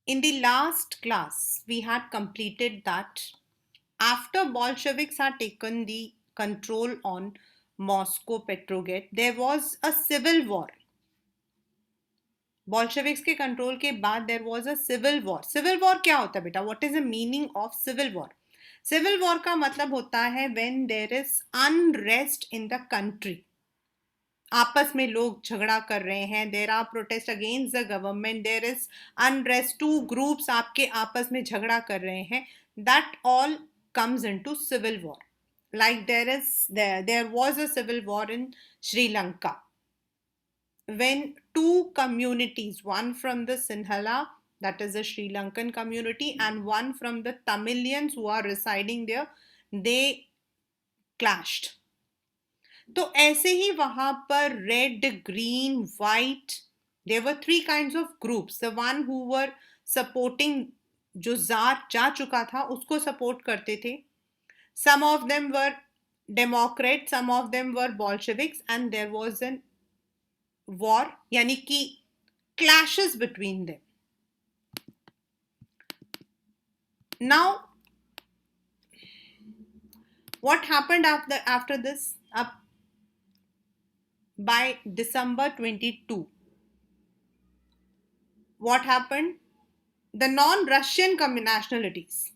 In the last class, we had completed that after Bolsheviks had taken the control on Moscow Petrograd, there was a civil war. बॉल्शेविक्स के control के बाद there was a civil war. Civil war क्या होता है बेटा? What is the meaning of civil war? Civil war का मतलब होता है when there is unrest in the country. आपस में लोग झगड़ा कर रहे हैं, there are protest against the government, there is unrest, two groups आपके आपस में झगड़ा कर रहे हैं, that all comes into civil war. Like there was a civil war in Sri Lanka when two communities, one from the Sinhala, that is the Sri Lankan community, and one from the Tamilians who are residing there, they clashed. तो ऐसे ही वहां पर red, green, white, there were three kinds of groups. The one who were supporting, जो tsar जा चुका था उसको सपोर्ट करते थे. Some of them were democrat, some of them were bolsheviks, and there was an war, यानी कि clashes between them. Now, what happened after this? Up by December 22, what happened? The non-Russian nationalities,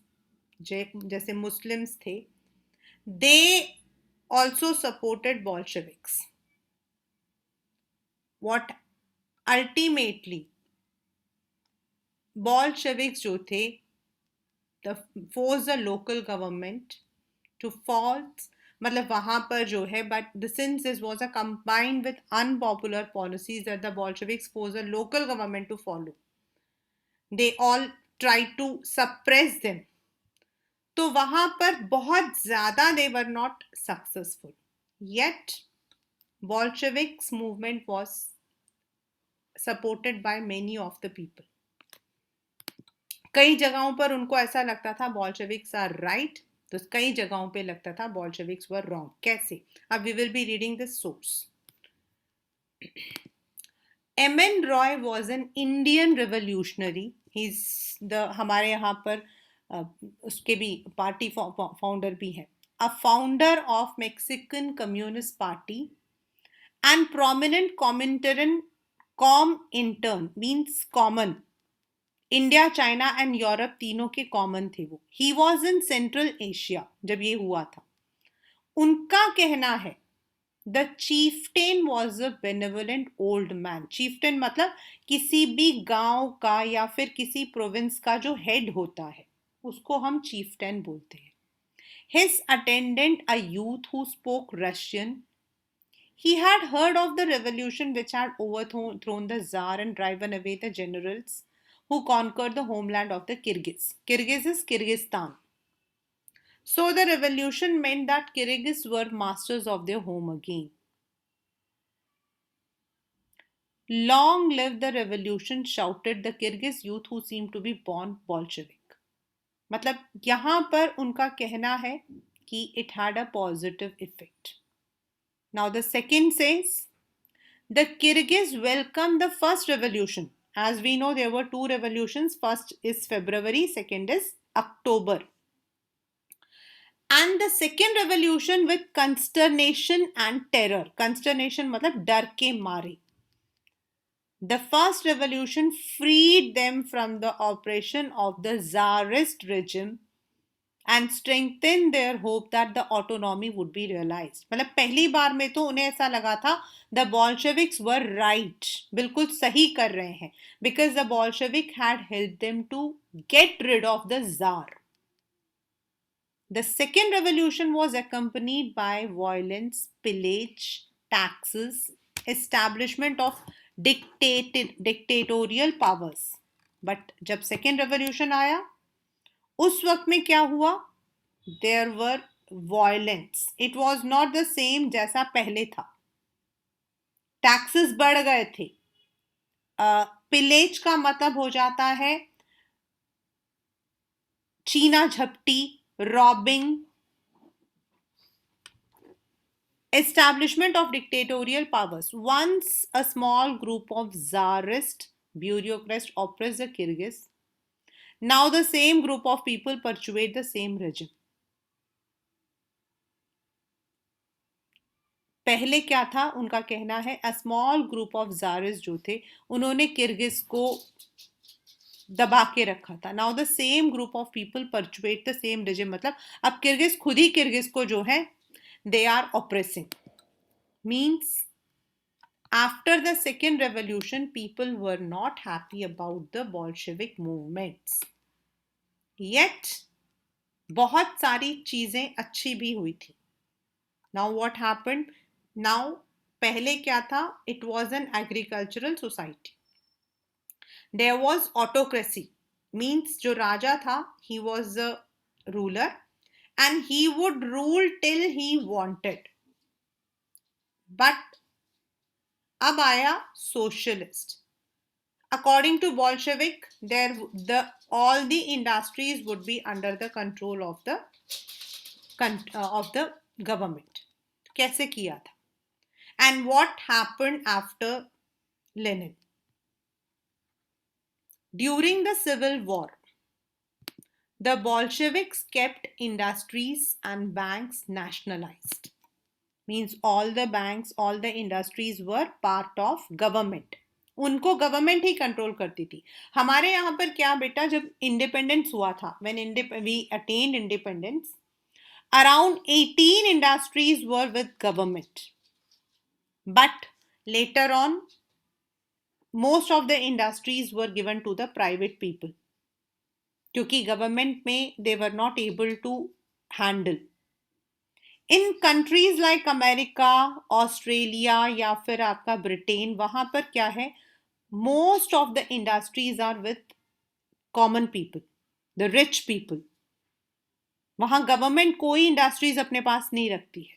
जैसे Muslims थे, they also supported Bolsheviks. What ultimately Bolsheviks जो थे, forced the local government to false, मतलब वहां पर जो है, but since this was a combined with unpopular policies that the Bolsheviks forced the local government to follow, they all tried to suppress them. तो वहां पर बहुत ज्यादा they were not successful. Yet Bolsheviks movement was supported by many of the people. कई जगहों पर उनको ऐसा लगता था Bolsheviks are right, तो कई जगहों पे लगता था Bolsheviks were wrong. कैसे? अब we will be reading the source. M.N. Roy was an Indian revolutionary. He's the, हमारे यहाँ पर उसके भी पार्टी फाउंडर भी है. A founder of Mexican Communist Party and prominent Comintern, Com-intern means common. India, China and Europe तीनों के common थे वो. He was in central Asia जब ये हुआ था. उनका कहना है the Chieftain was a benevolent old man. Chieftain मतलब किसी भी गांव का या फिर किसी प्रोविंस का जो हेड होता है उसको हम चीफटेन बोलते हैं. His attendant a youth who spoke Russian. He had heard of the revolution which had overthrown the Tsar and driven away the generals who conquered the homeland of the Kyrgyz. Kyrgyz is Kyrgyzstan. So the revolution meant that Kyrgyz were masters of their home again. Long live the revolution, shouted the Kyrgyz youth who seemed to be born Bolshevik. मतलब यहाँ पर उनका कहना है कि it had a positive effect. Now the second says, the Kyrgyz welcomed the first revolution. As we know, there were two revolutions. First is February, second is October. And the second revolution with consternation and terror. Consternation मतलब डर के मारे. The first revolution freed them from the oppression of the Tsarist regime and strengthened their hope that the autonomy would be realized. मतलब पहली बार में तो उन्हें ऐसा लगा था the Bolsheviks were right, बिल्कुल सही कर रहे हैं, because the Bolshevik had helped them to get rid of the Tsar. The second revolution was accompanied by violence, pillage, taxes, establishment of dictatorial powers. But जब second revolution आया, उस वक्त में क्या हुआ? There were violence. It was not the same जैसा पहले था. टैक्सेस बढ़ गए थे. पिलेज का मतलब हो जाता है चीना झपटी, robbing. Establishment of dictatorial powers. Once a small group of czarist bureaucrats oppressed the Kyrgyz, Now the same group of people perpetuate the same regime. पहले क्या था, उनका कहना है a small group of tsars जो थे उन्होंने किर्गिज को दबा के रखा था. Now the same group of people perpetuate the same regime, मतलब अब किर्गिज खुद ही किर्गिज को जो है they are oppressing. Means after the second revolution people were not happy about the bolshevik movements. Yet बहुत सारी चीजें अच्छी भी हुई थी. नाउ व्हाट हैपेंड, नाउ पहले क्या था, it was an agricultural society. There was autocracy, means जो राजा था he was a ruler and he would rule till he wanted. But अब आया socialist. According to Bolshevik, all the industries would be under the control of the government. कैसे किया था? And what happened after Lenin? During the Civil War, the Bolsheviks kept industries and banks nationalized. Means all the banks, all the industries were part of government. उनको government ही control करती थी. हमारे यहाँ पर क्या बेटा, जब इंडिपेंडेंस हुआ था, when we attend independence, around 18 industries were with government. But later on most of the industries were given to the private people, क्योंकि गवर्नमेंट में they were not able to handle. In countries like America, Australia या फिर आपका Britain, वहां पर क्या है, most of the industries are with common people, the rich people. वहां गवर्नमेंट कोई इंडस्ट्रीज अपने पास नहीं रखती है.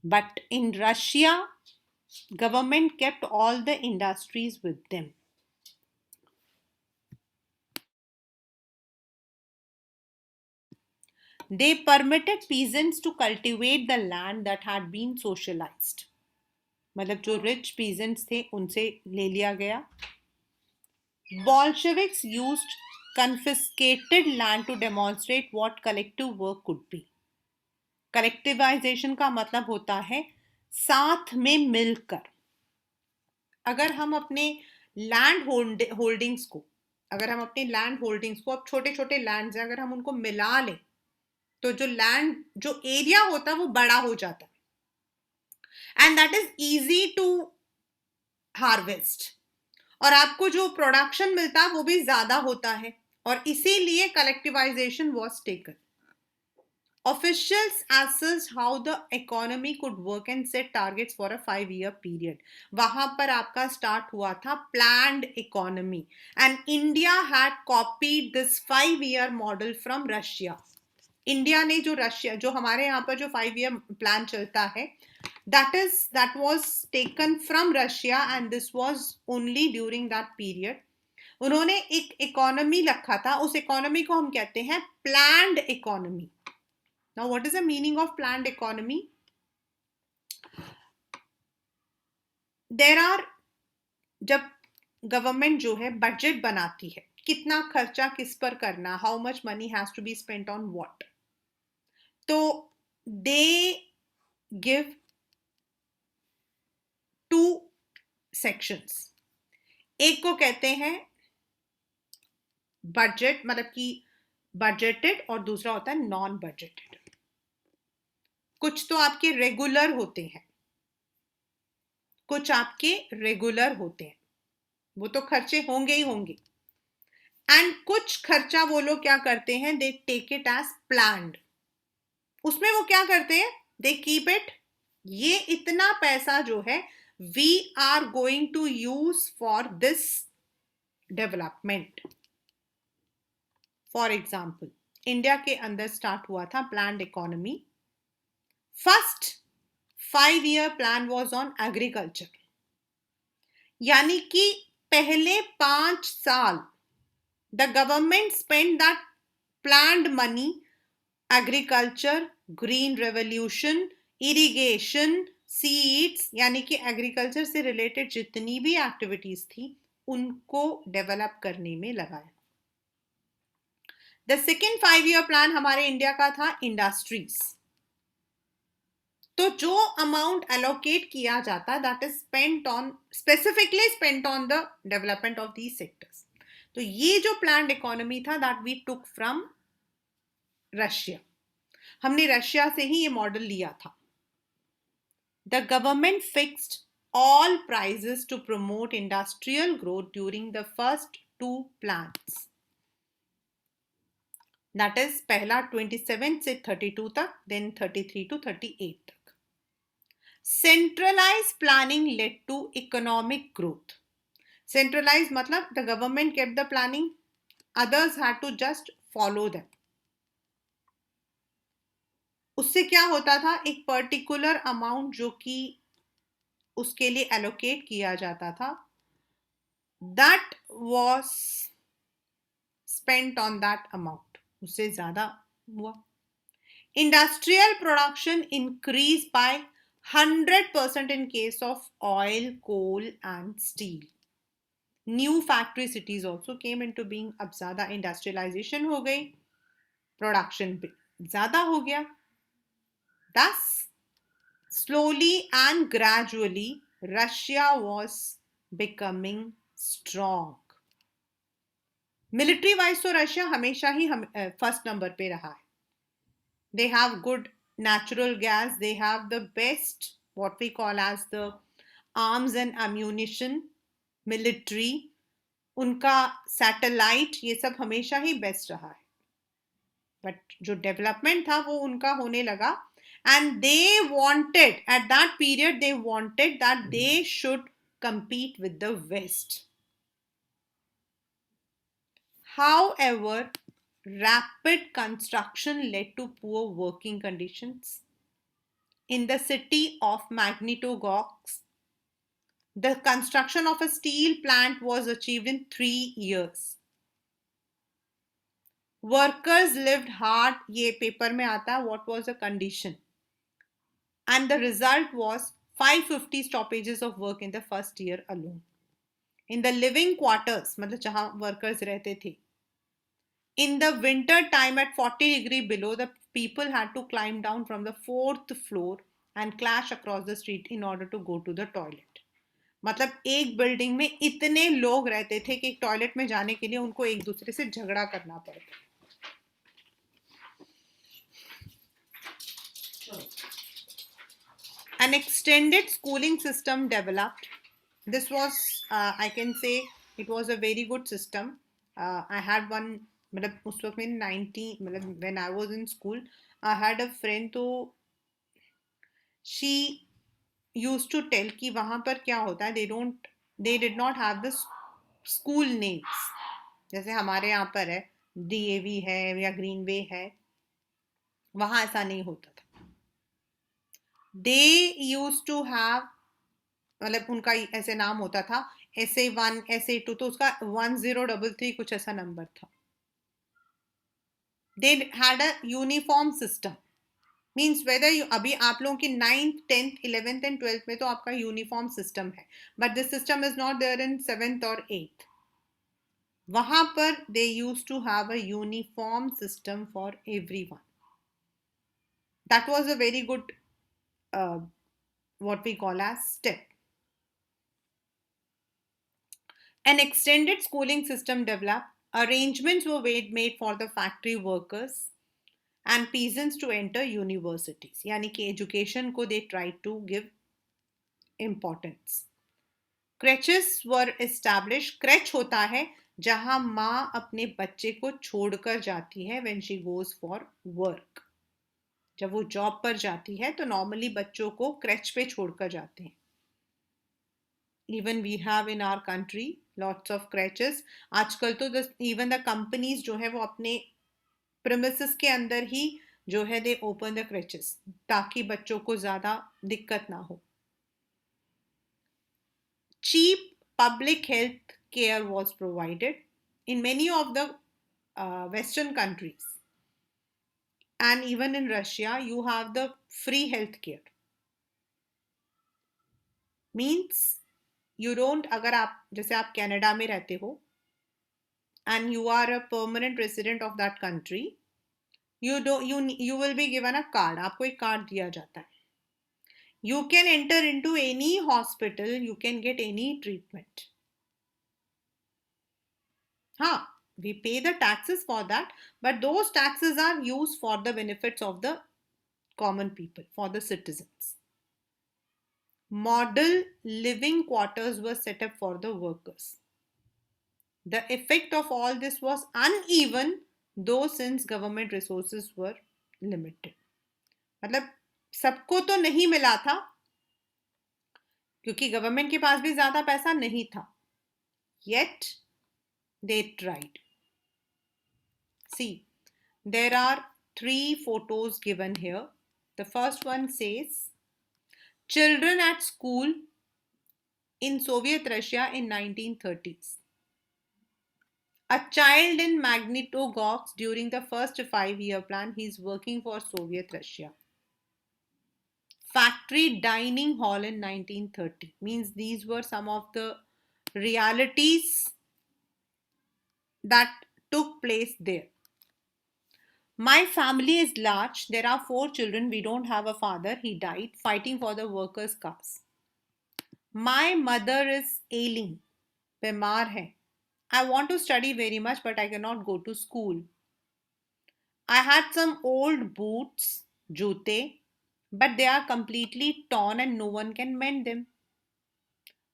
But in Russia government kept all the industries with them. They permitted peasants to cultivate the land that had been socialized. मतलब जो rich peasants थे उनसे ले लिया गया. Bolsheviks used confiscated land to demonstrate what collective work could be. Collectivisation का मतलब होता है साथ में मिलकर. अगर हम अपने लैंड होल्डिंग्स को अब छोटे छोटे लैंड्स हैं, अगर हम उनको मिला लें तो जो एरिया होता है वो बड़ा हो जाता है. And that is easy to harvest, और आपको जो प्रोडक्शन मिलता है वो भी ज्यादा होता है, और इसीलिए collectivisation was taken. Officials assessed how the economy could work and set targets for a 5-year period. वहां पर आपका स्टार्ट हुआ था planned economy, and India had copied this 5-year model from Russia. India ने जो हमारे यहाँ पर जो 5-year प्लान चलता है, that was taken from Russia, and this was only during that period. उन्होंने एक इकोनॉमी रखा था, उस इकोनॉमी को हम कहते हैं planned economy. Now, what is the meaning of planned economy? There are, जब गवर्नमेंट जो है बजट बनाती है, कितना खर्चा किस पर करना, how much money has to be spent on what, तो they give 2 sections. एक को कहते हैं बजट, मतलब कि बजटेड, और दूसरा होता है नॉन बजटेड. कुछ तो आपके रेगुलर होते हैं, वो तो खर्चे होंगे ही होंगे. एंड कुछ खर्चा वो लोग क्या करते हैं, they take it as planned. उसमें वो क्या करते हैं, दे कीप इट, ये इतना पैसा जो है we are going to use for this development. For example, India के अंदर स्टार्ट हुआ था planned economy. First 5-year plan was on agriculture, यानी कि पहले 5 साल the government spend that planned money, agriculture, green revolution, irrigation, seeds, यानी कि एग्रीकल्चर से रिलेटेड जितनी भी एक्टिविटीज थी उनको डेवलप करने में लगाया. द सेकेंड 5 ईयर प्लान हमारे इंडिया का था इंडस्ट्रीज। तो जो अमाउंट एलोकेट किया जाता that is spent on specifically spent on the development of these sectors. तो ये जो प्लान्ड इकोनॉमी था that we took from Russia, हमने रशिया से ही ये मॉडल लिया था। The government fixed all prices to promote industrial growth during the first 2 plans. That is पहला 27 से 32 तक, then 33 to 38 तक. Centralized planning led to economic growth. Centralized मतलब the government kept the planning, others had to just follow them. उससे क्या होता था, एक पर्टिकुलर अमाउंट जो कि उसके लिए एलोकेट किया जाता था, that was spent on that amount, उससे ज्यादा हुआ. Industrial production increased by 100% in case of oil, coal and steel. New factory cities also came into being. अब ज्यादा इंडस्ट्रियलाइजेशन हो गई, प्रोडक्शन भी ज्यादा हो गया. Thus, slowly and gradually, Russia was becoming strong. Military wise तो रशिया हमेशा ही फर्स्ट नंबर पे रहा है. They have good natural gas, they have the best what we call as the arms and ammunition, military, उनका satellite, ये सब हमेशा ही best रहा है. बट जो डेवलपमेंट था वो उनका होने लगा, and they wanted at that period, they wanted that they should compete with the West. However, rapid construction led to poor working conditions. In the city of Magnitogorsk, the construction of a steel plant was achieved in 3 years. Workers lived hard. ये paper में आता है what was the condition. And the result was 550 stoppages of work in the first year alone. In the living quarters, मतलब जहाँ workers रहते थे, in the winter time at 40 degree below, the people had to climb down from the 4th floor and clash across the street in order to go to the toilet. मतलब एक building में इतने लोग रहते थे कि टॉयलेट में जाने के लिए उनको एक दूसरे से झगड़ा करना पड़ता. An extended schooling system developed. This was, I can say, it was a very good system. I had one, मतलब उस वक्त में 90, मतलब when I was in school, I had a friend, तो she used to tell कि वहाँ पर क्या होता है, they did not have the school names. जैसे हमारे यहाँ पर है DAV है या ग्रीनवे है, वहाँ ऐसा नहीं होता था. They used to have, मतलब उनका ऐसे नाम होता था SA1 SA2, तो उसका 1033 कुछ ऐसा नंबर था. They had a uniform system. Means whether you, अभी आप लोगों की 9th 10th 11th and 12th में तो आपका यूनिफॉर्म सिस्टम है, but this system is not there in 7th और 8th. वहां पर they use to have a uniform system for everyone. That was a very good what we call as step. An extended schooling system developed. Arrangements were made for the factory workers and peasants to enter universities. यानी कि education को they tried to give importance. Creches were established. Crèche होता है जहां माँ अपने बच्चे को छोड़कर जाती है when she goes for work. जब वो जॉब पर जाती है तो नॉर्मली बच्चों को क्रेच पे छोड़कर जाते हैं. Even we have in our country lots of crèches. आजकल तो even the companies जो है वो अपने premises के अंदर ही जो है they open the crèches ताकि बच्चों को ज़्यादा दिक्कत ना हो. Cheap public health care was provided in many of the Western countries. And even in Russia, you have the free health care. Means you don't, अगर आप जैसे आप कनाडा में रहते हो and you are a permanent resident of that country, you will be given a card. आपको एक card दिया जाता है. You can enter into any hospital, you can get any treatment. हाँ, we pay the taxes for that, but those taxes are used for the benefits of the common people, for the citizens. Model living quarters were set up for the workers. The effect of all this was uneven, though since government resources were limited. मतलब सबको तो नहीं मिला था क्योंकि government के पास भी ज्यादा पैसा नहीं था. Yet they tried. See, there are 3 photos given here. The first one says children at school in Soviet Russia in 1930s. A child in Magnitogorsk during the first 5-year plan, he is working for Soviet Russia. Factory dining hall in 1930. Means these were some of the realities that took place there. My family is large. There are 4 children. We don't have a father. He died fighting for the workers' cause. My mother is ailing. बीमार है. I want to study very much, but I cannot go to school. I had some old boots, jute, but they are completely torn and no one can mend them.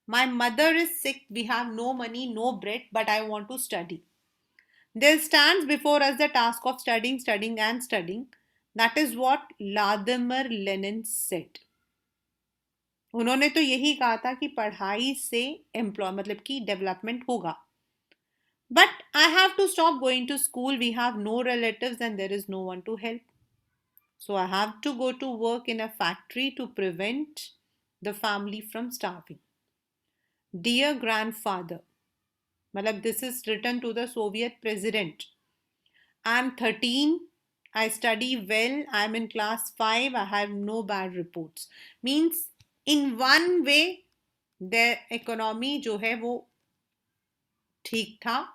My mother is sick. We have no money, no bread, but I want to study. There stands before us the task of studying, studying, and studying. That is what Vladimir Lenin said. उन्होंने तो यही कहा था कि पढ़ाई से employ मतलब कि डेवलपमेंट होगा. But I have to stop going to school. We have no relatives and there is no one to help. So I have to go to work in a factory to prevent the family from starving. Dear grandfather, मतलब this is written to the Soviet president. I am 13. I study well. I am in class 5. I have no bad reports. Means in one way their economy जो है वो ठीक था.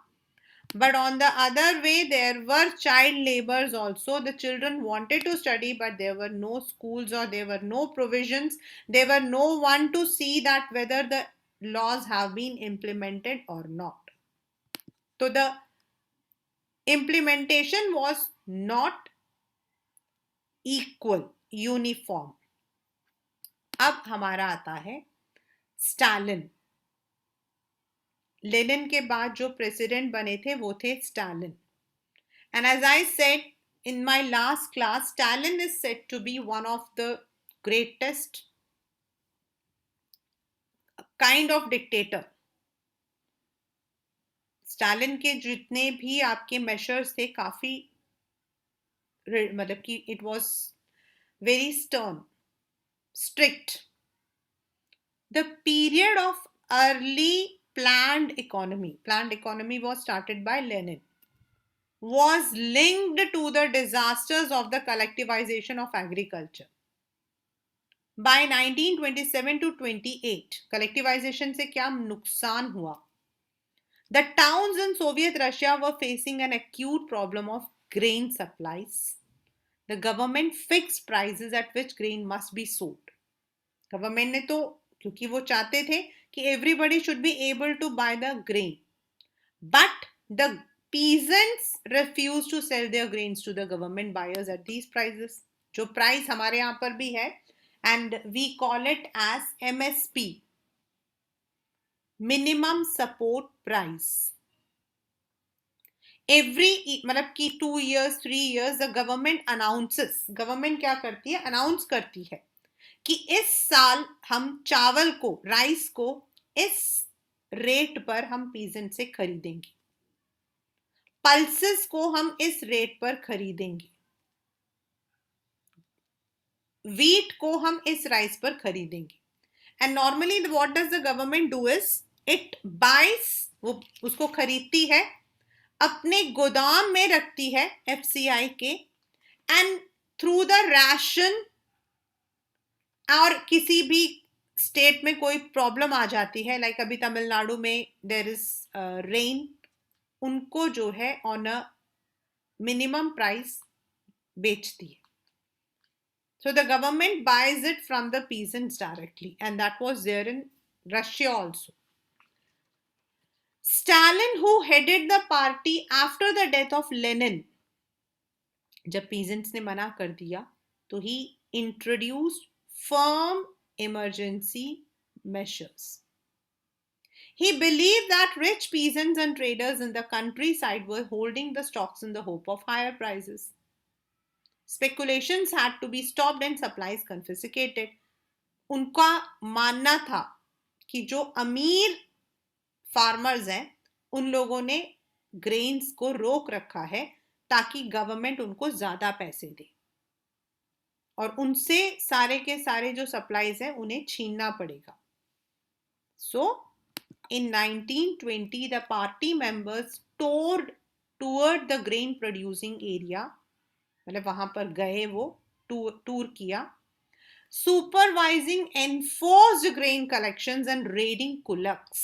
But on the other way, there were child labors also. The children wanted to study, but there were no schools or there were no provisions. There were no one to see that whether the laws have been implemented or not. So the implementation was not equal, uniform. अब हमारा आता है Stalin. Lenin के बाद जो president बने थे वो थे Stalin. And as I said in my last class, Stalin is said to be one of the greatest kind of dictator. Stalin के जितने भी आपके मेजर्स थे काफी मतलब कि it was very stern, strict. The period of early planned economy was started by Lenin, was linked to the disasters of the collectivization of agriculture. By 1927 to 28, collectivization से क्या नुकसान हुआ? The towns in Soviet Russia were facing an acute problem of grain supplies. The government fixed prices at which grain must be sold. Government ने तो क्योंकि वो चाहते थे कि everybody should be able to buy the grain. But the peasants refused to sell their grains to the government buyers at these prices. जो price हमारे यहाँ पर भी है, and we call it as MSP, minimum support price. Every मतलब कि 2 years 3 years the government announces, government क्या करती है, अनाउंस करती है कि इस साल हम चावल को, राइस को इस रेट पर हम पीजेंट से खरीदेंगे, पल्सेस को हम इस रेट पर खरीदेंगे, वीट को हम इस राइस पर खरीदेंगे. And normally what does the government do is it बाइस, वो उसको खरीदती है, अपने गोदाम में रखती है एफसीआई के, एंड थ्रू द राशन और किसी भी स्टेट में कोई प्रॉब्लम आ जाती है, लाइक अभी तमिलनाडु में देयर इज रेन उनको जो है ऑन अ मिनिमम प्राइस बेचती है. So the government buys it from the peasants directly, and that was there in Russia also. Stalin, who headed the party after the death of Lenin, जब peasants ने मना कर दिया, तो he introduced firm emergency measures. He believed that rich peasants and traders in the countryside were holding the stocks in the hope of higher prices. Speculations had to be stopped and supplies confiscated. उनका मानना था कि जो अमीर farmers हैं उन लोगों ने ग्रेन्स को रोक रखा है ताकि गवर्नमेंट उनको ज्यादा पैसे दे और उनसे सारे के सारे जो सप्लाईज हैं उन्हें छीनना पड़ेगा. सो इन 1920 the party members toward the grain producing area, मतलब वहां पर गए, वो टूर किया, supervising enforced grain collections and raiding kulaks.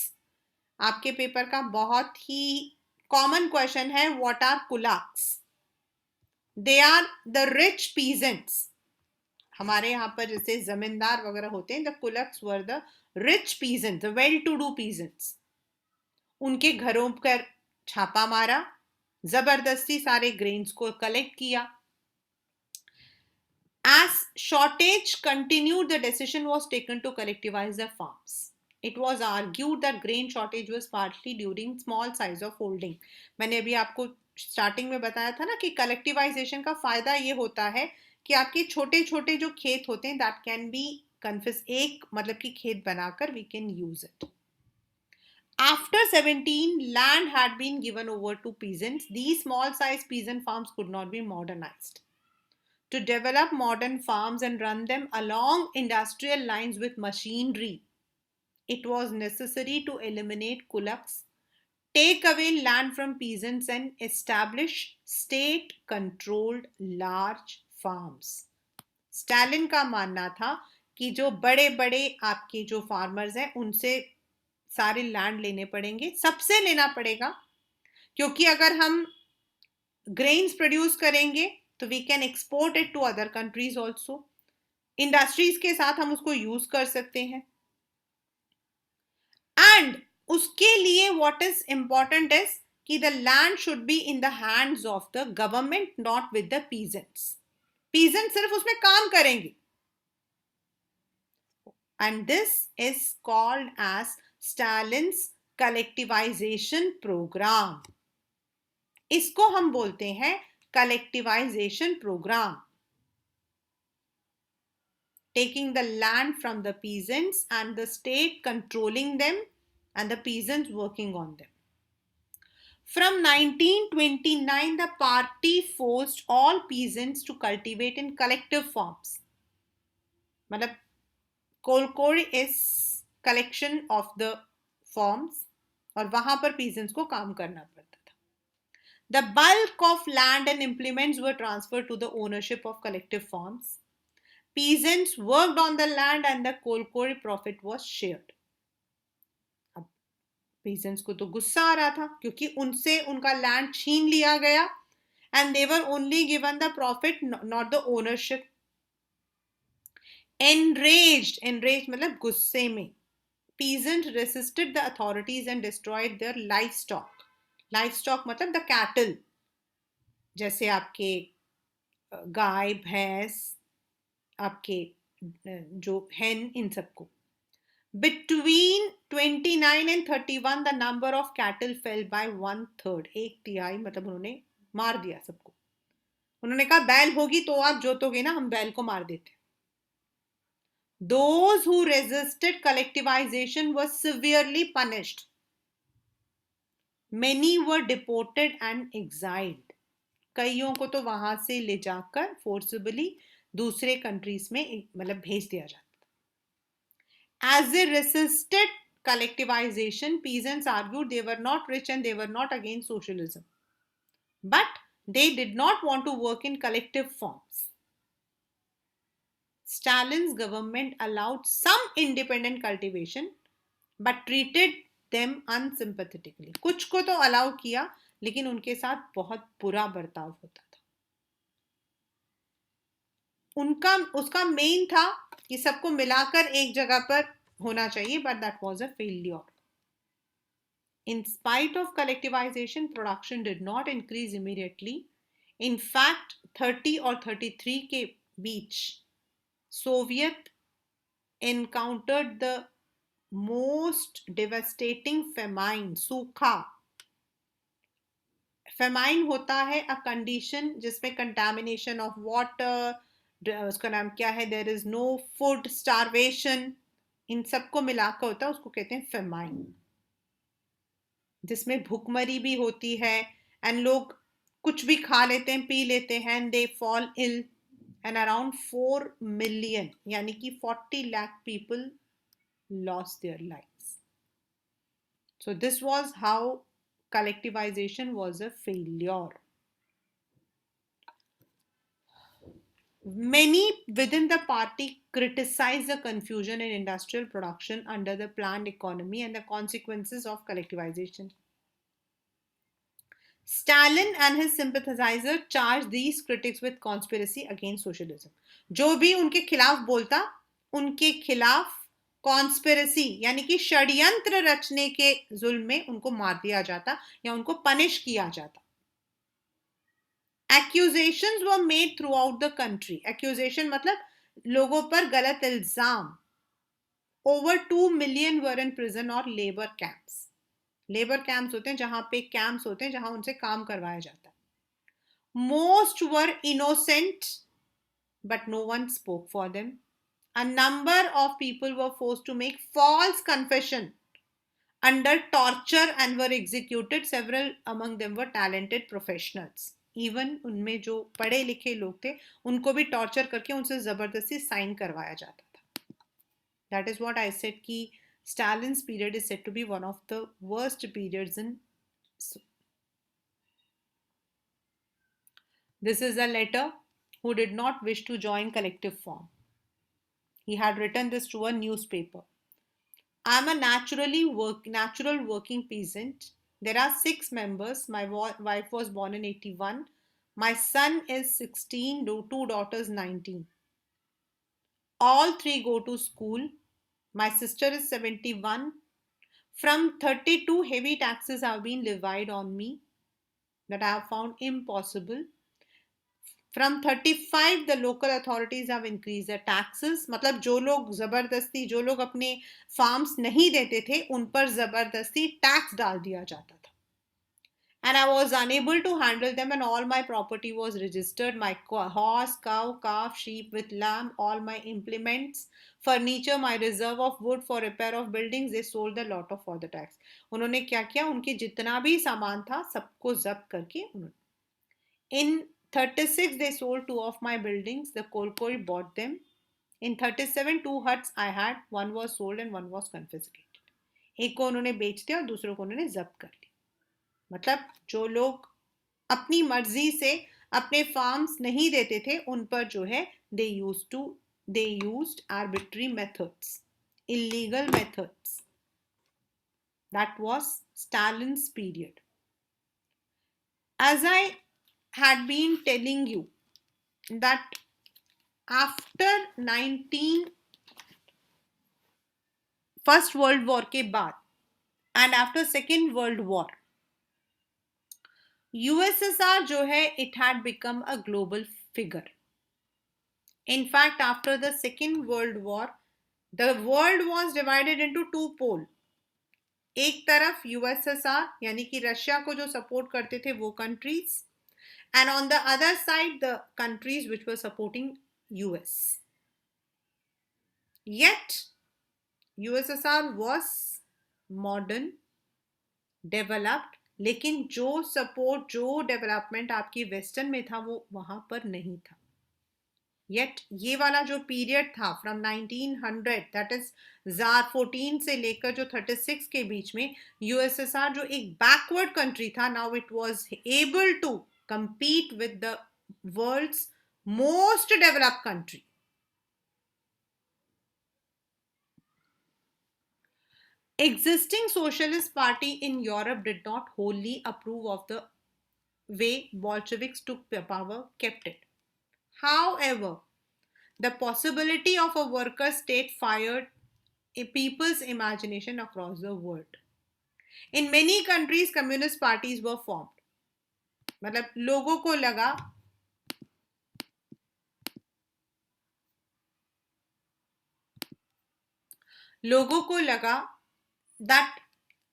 आपके पेपर का बहुत ही कॉमन क्वेश्चन है, what are kulaks? They are the rich peasants. हमारे यहाँ पर जैसे जमींदार वगैरह होते हैं, the kulaks were the rich peasants, the well to do peasants. उनके घरों पर छापा मारा, जबरदस्ती सारे ग्रेन्स को कलेक्ट किया. As shortage continued, the decision was taken to collectivize the farms. It was argued that grain shortage was partly during small size of holding. मैंने अभी आपको स्टार्टिंग में बताया था ना कि कलेक्टिवाइजेशन का फायदा ये होता है कि आपके छोटे छोटे जो खेत होते हैं दैट कैन बी कन्फिस, एक मतलब कि खेत बनाकर we can use it. After 17, land had been given over to peasants. These small size peasant farms could not be modernized. To develop modern farms and run them along industrial lines with machinery, it was necessary to eliminate kulaks, take away land from peasants, and establish state-controlled large farms. Stalin का मानना था कि जो बड़े बड़े आपके जो farmers हैं उनसे सारे लैंड लेने पड़ेंगे, सबसे लेना पड़ेगा, क्योंकि अगर हम ग्रेन्स प्रोड्यूस करेंगे तो we can export it to other countries also. Industries के साथ हम उसको यूज कर सकते हैं. एंड उसके लिए व्हाट इज इंपॉर्टेंट इज कि the land should be in the hands of the government, not with the peasants. Peasant सिर्फ उसमें काम करेंगे. And this is called as Stalin's collectivisation programme. इसको हम बोलते हैं collectivization program, taking the land from the peasants and the state controlling them and the peasants working on them. From 1929, the party forced all peasants to cultivate in collective farms. मतलब कोलकोड़ is collection of the farms और वहां पर peasants को काम करना पड़ता. The bulk of land and implements were transferred to the ownership of collective farms. Peasants worked on the land and the kolkori profit was shared. अब peasants को तो गुस्सा आ रहा था क्योंकि उनसे उनका land छीन लिया गया and they were only given the profit, not the ownership. Enraged मतलब गुस्से में, peasants resisted the authorities and destroyed their livestock. Livestock मतलब द कैटल, जैसे आपके गाय भैंस, आपके जो हेन, इन सबको. Between 29 and 31 the number of cattle fell by 1/3. 1/3 मतलब उन्होंने मार दिया सबको. उन्होंने कहा बैल होगी तो आप जोतोगे ना, हम बैल को मार देते. Those who resisted collectivization were severely punished. Many were deported and exiled. कईयों को तो वहां से ले जाकर फोर्सबली दूसरे कंट्रीज में मतलब भेज दिया जाता. As they resisted collectivization, peasants argued they were not rich and they were not against socialism, but they did not want to work in collective forms. Stalin's government allowed some independent cultivation but treated them unsympathetically. कुछ को तो allow किया लेकिन उनके साथ बहुत बुरा बर्ताव होता था। उनका उसका मेन था कि सबको मिलाकर एक जगह पर होना चाहिए, but that was a failure. In spite of collectivization, production did not increase immediately. In fact, 30 और 33 के बीच Soviet encountered the most devastating famine, सूखा. फेमाइन होता है अ कंडीशन जिसमें कंटामिनेशन ऑफ वाटर, उसका नाम क्या है, there is no food, starvation, इन सबको मिलाकर होता है, उसको कहते हैं फेमाइन, जिसमें भूखमरी भी होती है एंड लोग कुछ भी खा लेते हैं, पी लेते हैं, and they fall ill, and around 4 million यानी कि 40 lakh people lost their lives. So this was how collectivization was a failure. Many within the party criticized the confusion in industrial production under the planned economy and the consequences of collectivization. Stalin and his sympathizers charged these critics with conspiracy against socialism. जो भी उनके खिलाफ बोलता, उनके खिलाफ conspiracy यानी कि षड्यंत्र रचने के जुल्म में उनको मार दिया जाता या उनको पनिश किया जाता. Accusations were made throughout the country. Accusation मतलब लोगों पर गलत इल्जाम. Over 2 million were in prison or labor camps. Labour camps होते हैं जहां पे कैंप्स होते हैं जहां उनसे काम करवाया जाता है. Most were innocent, but no one spoke for them. A number of people were forced to make false confession under torture and were executed. Several among them were talented professionals. Even उनमें जो पढ़े लिखे लोग थे उनको भी torture करके उनसे जबरदस्ती साइन करवाया जाता था. That is what I said कि Stalin's period is said to be one of the worst periods in. This is a letter who did not wish to join collective form. He had written this to a newspaper. I am a natural working peasant. There are 6 members. My wife was born in 81. My son is 16, 2 daughters 19. All 3 go to school. My sister is 71. From 32, heavy taxes have been levied on me that I have found impossible. From 35, the local authorities have increased the taxes. मतलब जो लोग जबरदस्ती, जो लोग अपने farms नहीं देते थे उन पर जबरदस्ती टैक्स डाल दिया जाता था. And I was unable to handle them, and all my property was registered. My horse, cow, calf, sheep with lamb, all my implements, furniture, my reserve of wood for repair of buildings, they sold the lot of for the tax. उन्होंने क्या किया, उनके जितना भी सामान था सबको जब्त करके उन्होंने. In 36 they sold 2 of my buildings. The Kolkoi bought them. In 37 2 huts I had. One was sold and one was confiscated. एक को उन्होंने बेच दिया और दूसरों को उन्होंने जब्त कर लिया. मतलब जो लोग अपनी मर्जी से अपने फार्म्स नहीं देते थे उन पर जो है they used arbitrary methods, illegal methods. That was Stalin's period. As I had been telling you that after 19 First World War के बाद and after Second World War, USSR जो है it had become a global figure. In fact, after the Second World War, the world was divided into 2 poles. एक तरफ USSR यानी कि Russia को जो सपोर्ट करते थे वो countries, and on the other side the countries which were supporting US. Yet USSR was modern, developed, लेकिन जो सपोर्ट, जो डेवलपमेंट आपकी वेस्टर्न में था वो वहां पर नहीं था. Yet ये वाला जो पीरियड था फ्रॉम 1900 दैट इज जार 14 से लेकर जो 36 के बीच में यूएसएसआर जो एक बैकवर्ड कंट्री था, now it was able to compete with the world's most developed country. Existing socialist party in Europe did not wholly approve of the way Bolsheviks took power, kept it. However, the possibility of a worker state fired a people's imagination across the world. In many countries, communist parties were formed. मतलब लोगों को लगा that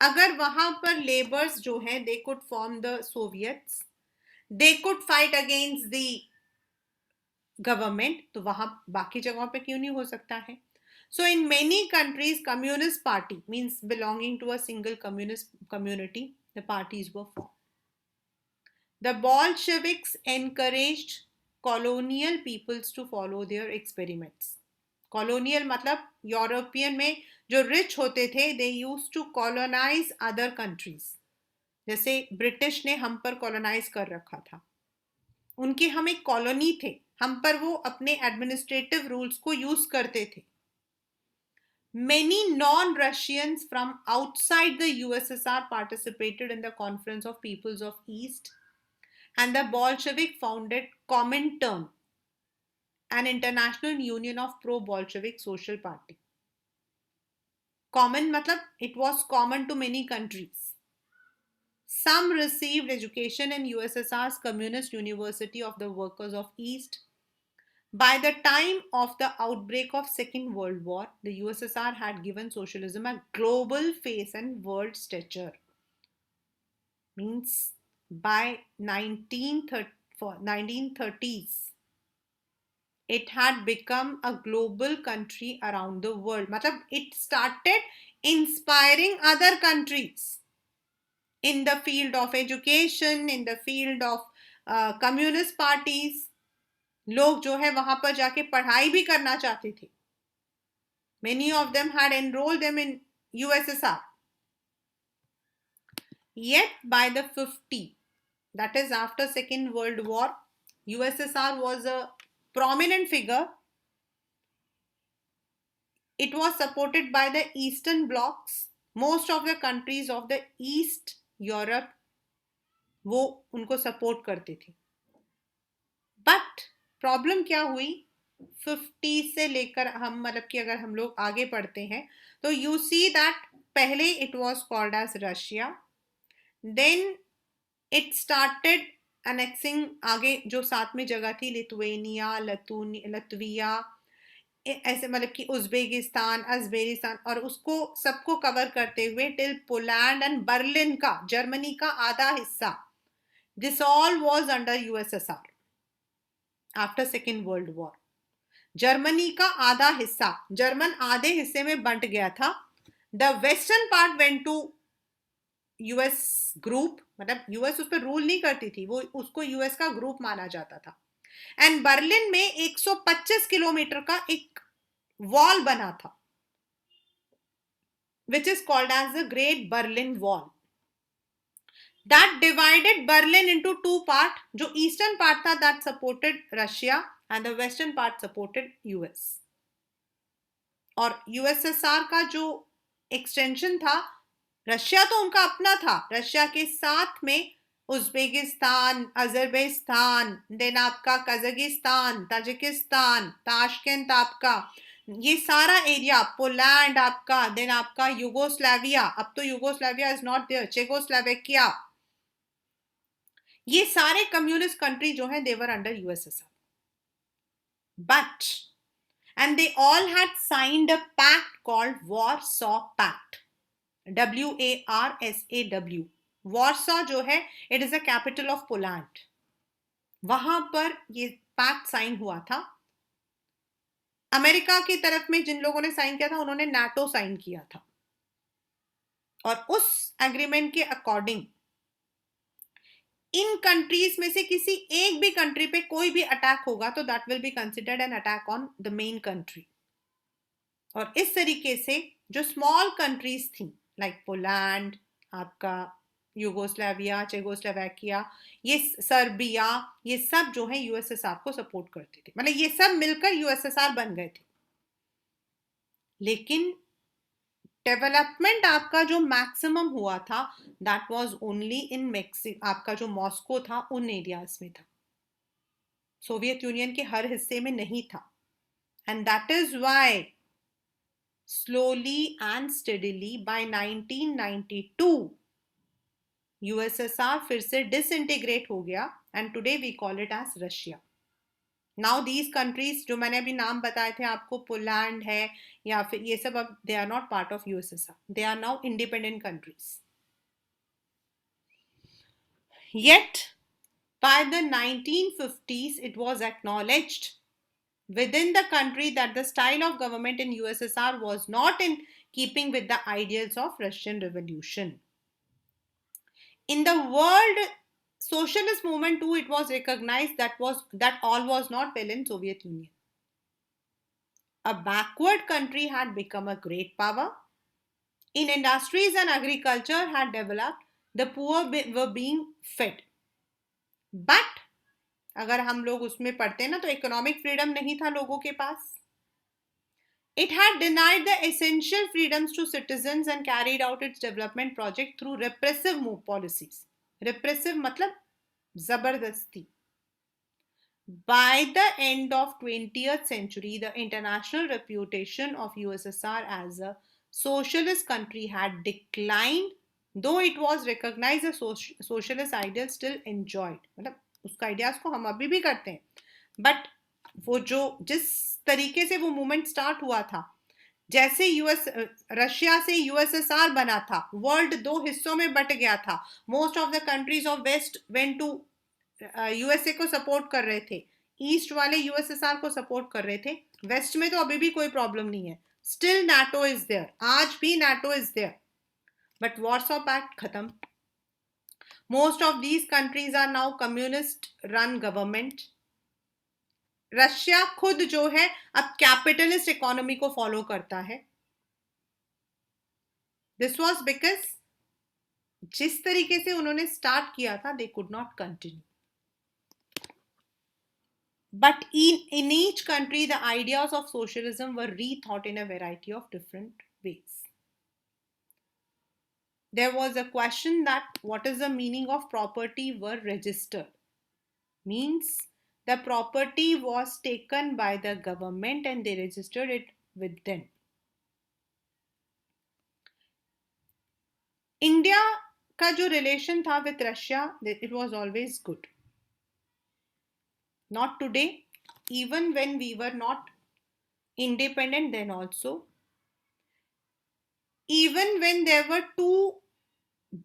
अगर वहां पर labours जो हैं they could form the Soviets, they could fight against the government, तो वहां बाकी जगहों पे क्यों नहीं हो सकता है? So in many countries, communist party means belonging to a single communist community, the parties were formed. The Bolsheviks encouraged colonial peoples to follow their experiments. Colonial मतलब यूरोपियन में जो रिच होते थे they used to colonize other countries. जैसे British ने हम पर colonise कर रखा था, उनके हम एक कॉलोनी थे, हम पर वो अपने एडमिनिस्ट्रेटिव रूल्स को यूज करते थे. Many non-Russians from outside the USSR participated in the Conference of Peoples of East, and the Bolshevik founded Comintern, an international union of pro-Bolshevik social party. Common matlab it was common to many countries. Some received education in USSR's Communist University of the Workers of East. By the time of the outbreak of Second World War, the USSR had given socialism a global face and world stature. Means by 1930s, it had become a global country around the world. मतलब it started inspiring other countries in the field of education, in the field of communist parties. लोग जो है वहां पर जाके पढ़ाई भी करना चाहते थे. Many of them had enrolled them in USSR. Yet by the 50, that is after Second World War, USSR was a prominent figure. It was supported by the Eastern blocs. Most of the countries of the East Europe वो उनको support करते थे. But problem क्या हुई, 50 से लेकर हम मतलब कि अगर हम लोग आगे पढ़ते हैं तो यू सी दैट पहले it was called as Russia, then it started annexing आगे जो साथ में जगह थी लिथुएनिया, लतविया, ऐसे मतलब कि उज्बेकिस्तान, अजबेरिस्तान, और उसको सबको कवर करते हुए टिल पोलैंड एंड बर्लिन का, जर्मनी का आधा हिस्सा. This all was under USSR after second world war. Germany का आधा हिस्सा, जर्मन आधे हिस्से में बंट गया था. The western part went to US group, मतलब यूएस उस पर रूल नहीं करती थी, वो उसको यूएस का ग्रुप माना जाता था. एंड बर्लिन में 125 किलोमीटर का एक वॉल बना था which is called as the great Berlin wall. That divided Berlin into two part. जो ईस्टर्न पार्ट था that supported Russia and the western part supported US. और यूएसएसआर का जो एक्सटेंशन था, रशिया तो उनका अपना था, रशिया के साथ में उज्बेकिस्तान, अजरबैजान, देन आपका कजाकिस्तान, ताजिकिस्तान, ताशकेंत आपका, ये सारा एरिया, पोलैंड आपका, देन आपका युगोस्लाविया, अब तो Yugoslavia is not there, Czechoslovakia, ये सारे कम्युनिस्ट कंट्री जो है they were under USSR. But and they all had signed a pact called Warsaw Pact. WARSAW. Warsaw जो है it is the capital of Poland. वहां पर ये पैक्ट साइन हुआ था. अमेरिका की तरफ में जिन लोगों ने साइन किया था उन्होंने नाटो साइन किया था. और उस एग्रीमेंट के अकॉर्डिंग इन कंट्रीज में से किसी एक भी कंट्री पे कोई भी अटैक होगा तो that will be considered an attack on the main country. और इस तरीके से जो स्मॉल कंट्रीज थी लाइक पोलैंड, आपका युगोस्लाविया, चेकोस्लोवाकिया, ये सर्बिया, ये सब जो है यूएसएसआर को सपोर्ट करते थे. मतलब ये सब मिलकर यूएसएसआर बन गए थे. लेकिन डेवलपमेंट आपका जो मैक्सिमम हुआ था that was only in Mexico, आपका जो मॉस्को था उन एरियाज में था, सोवियत यूनियन के हर हिस्से में नहीं था। And that is why slowly and steadily by 1992 USSR फिर से डिसइंटीग्रेट हो गया and today we call it as Russia. Now these countries जो मैंने अभी नाम बताए थे आपको, पोलैंड है या फिर ये सब, अब they are not part of USSR, they are now independent countries. Yet by the 1950s it was acknowledged within the country that the style of government in USSR was not in keeping with the ideals of Russian Revolution. In the world socialist movement too, it was recognized that all was not well in Soviet Union. A backward country had become a great power. In industries and agriculture had developed, the poor were being fed. But अगर हम लोग उसमें पढ़ते ना तो economic freedom नहीं था लोगों के पास. It had denied the essential freedoms to citizens and carried out its development project through repressive policies. Repressive मतलब जबरदस्ती. By the end of 20th century, the international reputation of USSR as a socialist country had declined, though it was recognized as socialist ideals still enjoyed. मतलब उसका ideas को हम अभी भी करते हैं, बट वो जो जिस तरीके से वो मूवमेंट स्टार्ट हुआ था, जैसे रशिया से यूएसएसआर बना था, वर्ल्ड दो हिस्सों में बट गया था, most of the countries of west went to USA को सपोर्ट कर रहे थे, ईस्ट वाले यूएसएसआर को सपोर्ट कर रहे थे, वेस्ट में तो अभी भी कोई प्रॉब्लम नहीं है, स्टिल नाटो इज देयर, आज भी NATO is there, but Warsaw pact खत्म. Most of these countries are now communist run government. Russia खुद जो है अब कैपिटलिस्ट इकोनॉमी को फॉलो करता है. दिस वॉज बिकॉज जिस तरीके से उन्होंने स्टार्ट किया था they could not continue. But in each country, the ideas of socialism were rethought in a variety of different ways. There was a question that what is the meaning of property were registered. Means the property was taken by the government and they registered it with them. India का जो relation था with Russia, it was always good. Not today, even when we were not independent, then also. Even when there were two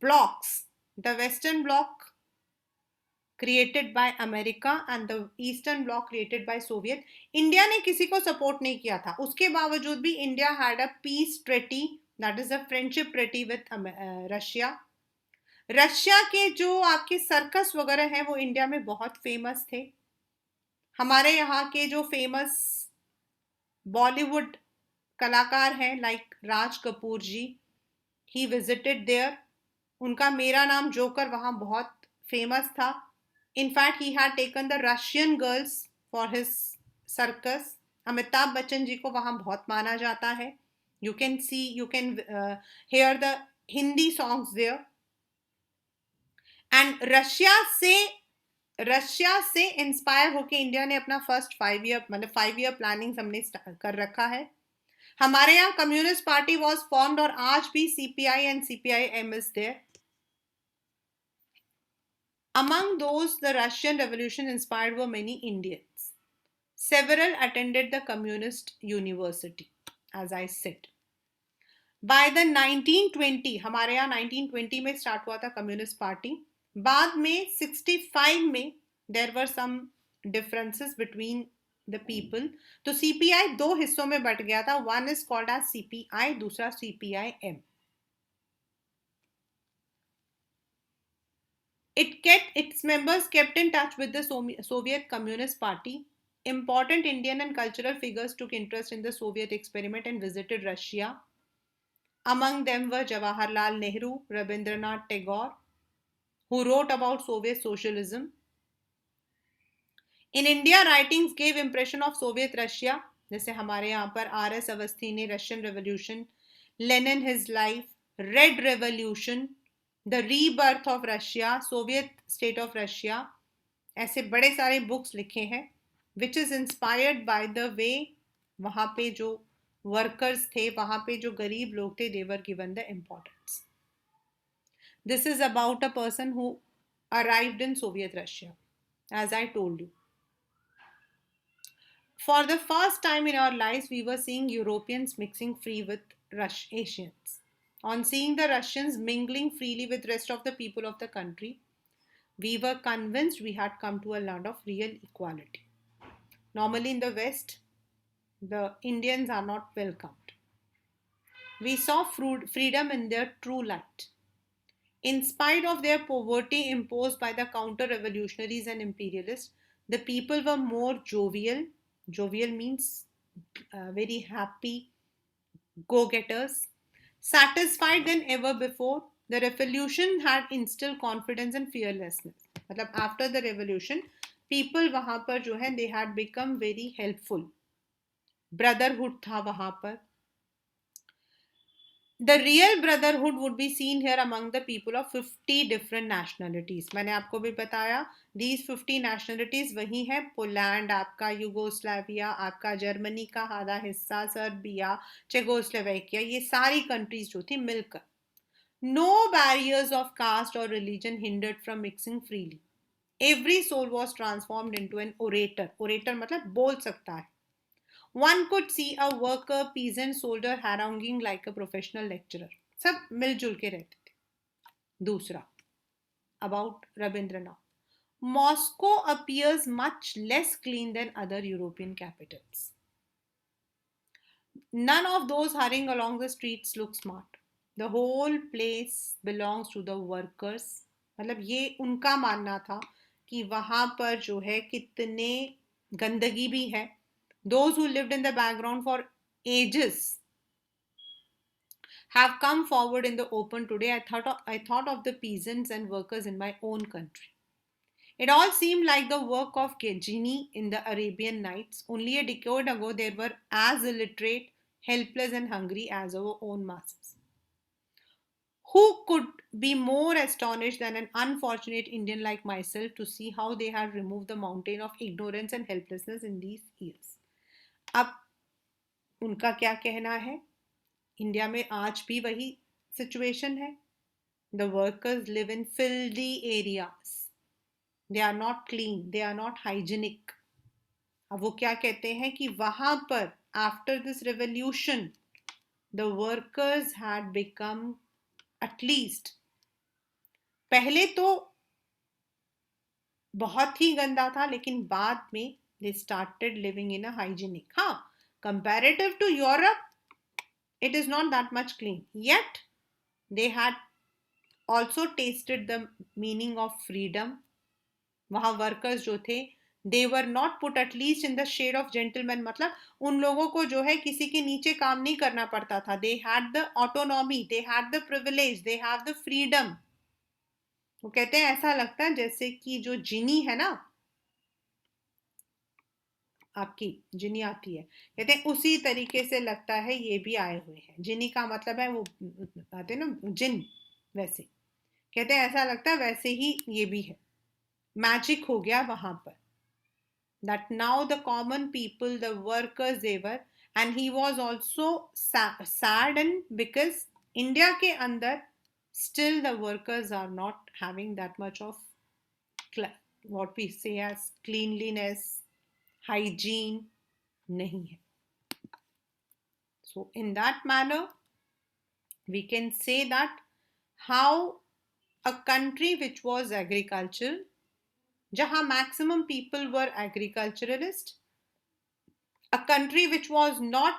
blocks, the Western bloc created by America and the Eastern bloc created by Soviet, India ने किसी को support नहीं किया था. उसके बावजूद भी India had a peace treaty, that is a friendship treaty with Russia. Russia के जो आपके सर्कस वगैरह हैं वो इंडिया में बहुत फेमस थे. हमारे यहाँ के जो फेमस बॉलीवुड कलाकार हैं like Raj Kapoor ji, he visited there. उनका मेरा नाम जोकर वहाँ बहुत फेमस था. In fact he had taken the Russian girls for his circus. Amitabh Bachchan ji को वहाँ बहुत माना जाता है. You can hear the Hindi songs there. And Russia से इंस्पायर होके इंडिया ने अपना फर्स्ट 5 ईयर मतलब 5 ईयर प्लानिंग हमने कर रखा है. हमारे यहाँ कम्युनिस्ट पार्टी वॉज फॉर्म्ड और आज भी CPI and CPI M is there. Among those the Russian Revolution inspired were many Indians. Several attended the Communist University, as I said. By the 1920 हमारे यहाँ 1920 में स्टार्ट हुआ था कम्युनिस्ट पार्टी. बाद में 65 में there were some differences between the people. तो CPI दो हिस्सों में बट गया था. One is called as CPI, दूसरा CPI M. Its members kept in touch with the Soviet Communist Party. Important Indian and cultural figures took interest in the Soviet experiment and visited Russia. Among them were Jawaharlal Nehru, Rabindranath Tagore, who wrote about Soviet socialism. In India, writings gave impression of Soviet Russia. जैसे हमारे यहाँ पर R S Awasthi ने Russian revolution Lenin, His Life, Red Revolution, The Rebirth of Russia, Soviet State of Russia, ऐसे बड़े सारे books लिखे हैं which is inspired by the way वहाँ पे जो वर्कर्स थे, वहाँ पे जो गरीब लोग थे, they were given the importance. This is about a person who arrived in Soviet Russia, as I told you. For the first time in our lives, we were seeing Europeans mixing free with Asians. On seeing the Russians mingling freely with rest of the people of the country, we were convinced we had come to a land of real equality. Normally in the West, the Indians are not welcomed. We saw freedom in their true light. In spite of their poverty imposed by the counter-revolutionaries and imperialists, the people were more jovial. Jovial means very happy, go-getters, satisfied than ever before. The revolution had instilled confidence and fearlessness. मतलब after the revolution, people वहाँ पर जो है, they had become very helpful. Brotherhood था वहाँ पर. The real brotherhood would be seen here among the people of 50 different nationalities. मैंने आपको भी बताया, these 50 nationalities वही हैं, पोलैंड आपका, यूगोस्लाविया आपका, जर्मनी का आधा हिस्सा, सर्बिया, चेकोस्लोवाकिया, ये सारी कंट्रीज जो थी मिलकर. No barriers of caste or religion hindered from mixing freely. Every soul was transformed into an orator. Orator मतलब बोल सकता है. One could see a worker, peasant, soldier haranguing like a professional lecturer. सब मिलजुल के रहते थे. दूसरा, about Rabindranath. Moscow appears much less clean than other European capitals. None of those hurrying along the streets look smart. The whole place belongs to the workers. मतलब ये उनका मानना था कि वहाँ पर जो है कितने गंदगी भी है. Those who lived in the background for ages have come forward in the open today. I thought of the peasants and workers in my own country. It all seemed like the work of genie in the Arabian Nights. Only a decade ago, they were as illiterate, helpless, and hungry as our own masses. Who could be more astonished than an unfortunate Indian like myself to see how they had removed the mountain of ignorance and helplessness in these years? अब उनका क्या कहना है? India में आज भी वही situation है. The workers live in filthy areas. They are not clean. They are not hygienic. अब वो क्या कहते हैं कि वहां पर after this revolution, the workers had become at least, पहले तो बहुत ही गंदा था, लेकिन बाद में they started living in a hygienic. हाँ, comparative to Europe, it is not that much clean. Yet, they had also tasted the meaning of freedom. वहाँ वर्कर्स जो थे, they were not put at least in the shade of gentlemen. मतलब उन लोगों को जो है किसी के नीचे काम नहीं करना पड़ता था. They had the autonomy, they had the privilege, they have the freedom. वो कहते हैं ऐसा लगता है जैसे कि जो जिनी है ना, आपकी जिनी आती है, कहते हैं उसी तरीके से लगता है ये भी आए हुए हैं. जिनी का मतलब है वो आते हैं ना जिन, वैसे कहते हैं ऐसा लगता है वैसे ही ये भी है. मैजिक हो गया वहां पर. That now the common people, the workers, they were, and he was also saddened because India के अंदर still the workers are not having that much of what we say as cleanliness, hygiene, नहीं है. So in that manner, we can say that how a country which was agricultural, जहाँ maximum people were agriculturalist, a country which was not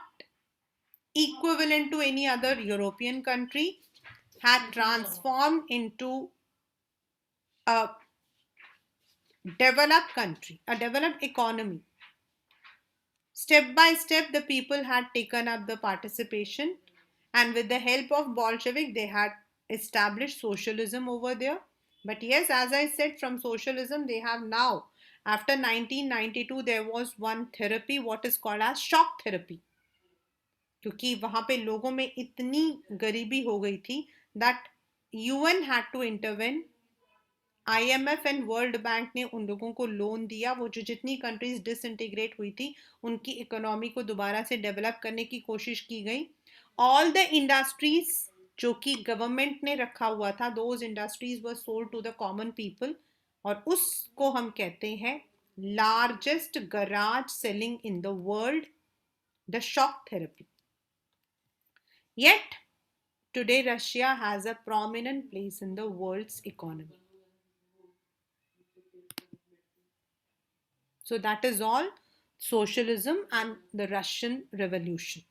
equivalent to any other European country, had transformed into a developed country, a developed economy. Step by step, the people had taken up the participation, and with the help of Bolshevik, they had established socialism over there. But yes, as I said, from socialism, they have now, after 1992, there was one therapy, what is called as shock therapy. क्योंकि वहां पे लोगों में इतनी गरीबी हो गई थी that UN had to intervene. IMF and world bank ने उन लोगों को लोन दिया। वो जो जितनी कंट्रीज डिसइंटीग्रेट हुई थी उनकी इकोनॉमी को दोबारा से डेवलप करने की कोशिश की गई। ऑल द इंडस्ट्रीज जो कि गवर्नमेंट ने रखा हुआ था, those industries were sold to the common people, और उसको हम कहते हैं largest garage selling in the world, the shock therapy. Yet, today Russia has a prominent place in the world's economy. So that is all socialism and the Russian Revolution.